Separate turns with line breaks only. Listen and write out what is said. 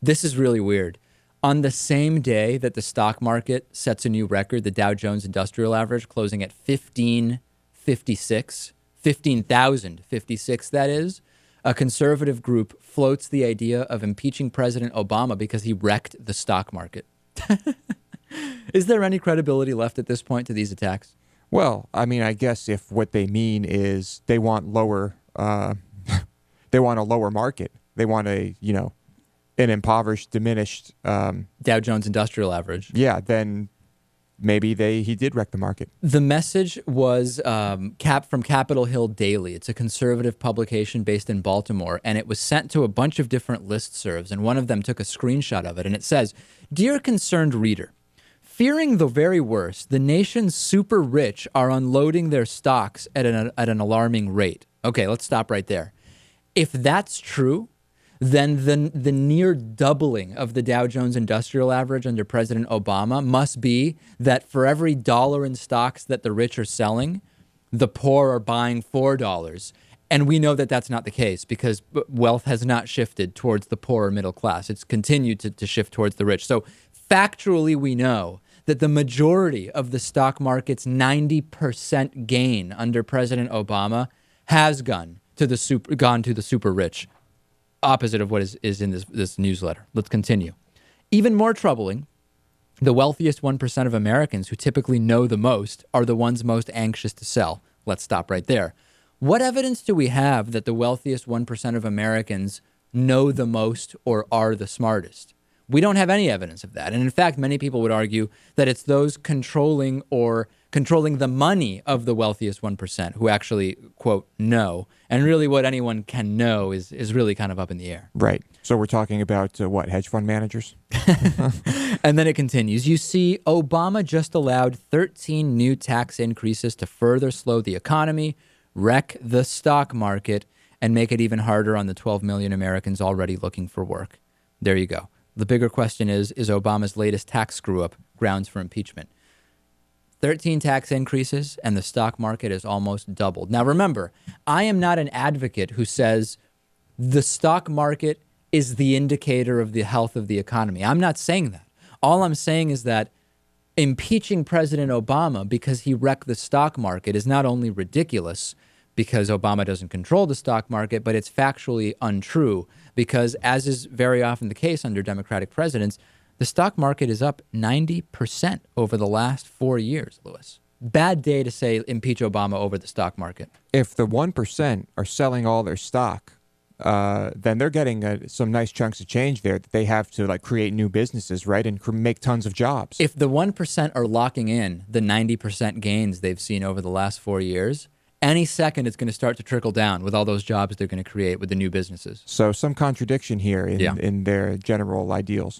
This is really weird. On the same day that the stock market sets a new record, the Dow Jones Industrial Average closing at 15,056, that is, a conservative group floats the idea of impeaching President Obama because he wrecked the stock market. Is there any credibility left at this point to these attacks?
Well, I mean, I guess if what they mean is they want they want a lower market. They want an impoverished, diminished
Dow Jones Industrial Average.
Yeah, then maybe he did wreck the market.
The message was from Capitol Hill Daily. It's a conservative publication based in Baltimore, and it was sent to a bunch of different listservs, and one of them took a screenshot of it, and it says, "Dear concerned reader, fearing the very worst, the nation's super rich are unloading their stocks at an alarming rate." Okay, let's stop right there. If that's true, then the near doubling of the Dow Jones Industrial Average under President Obama must be that for every dollar in stocks that the rich are selling, the poor are buying $4. And we know that that's not the case because wealth has not shifted towards the poorer middle class. It's continued to shift towards the rich. So factually, we know that the majority of the stock market's 90% gain under President Obama has gone to the super rich, opposite of what is in this newsletter. Let's continue. Even more troubling, the wealthiest 1% of Americans who typically know the most are the ones most anxious to sell. Let's stop right there. What evidence do we have that the wealthiest 1% of Americans know the most or are the smartest? We don't have any evidence of that. And in fact, many people would argue that it's those controlling the money of the wealthiest 1% who actually, quote, know. And really what anyone can know is really kind of up in the air.
Right. So we're talking about, hedge fund managers?
And then it continues. You see, Obama just allowed 13 new tax increases to further slow the economy, wreck the stock market, and make it even harder on the 12 million Americans already looking for work. There you go. The bigger question is Obama's latest tax screw-up grounds for impeachment? 13 tax increases, and the stock market is almost doubled. Now, remember, I am not an advocate who says the stock market is the indicator of the health of the economy. I'm not saying that. All I'm saying is that impeaching President Obama because he wrecked the stock market is not only ridiculous because Obama doesn't control the stock market, but it's factually untrue because, as is very often the case under Democratic presidents, the stock market is up 90% over the last 4 years, Lewis. Bad day to say impeach Obama over the stock market.
If the 1% are selling all their stock, then they're getting some nice chunks of change there that they have to create new businesses, right, and make tons of jobs.
If the 1% are locking in the 90% gains they've seen over the last 4 years, any second it's going to start to trickle down with all those jobs they're going to create with the new businesses.
So some contradiction here in their general ideals.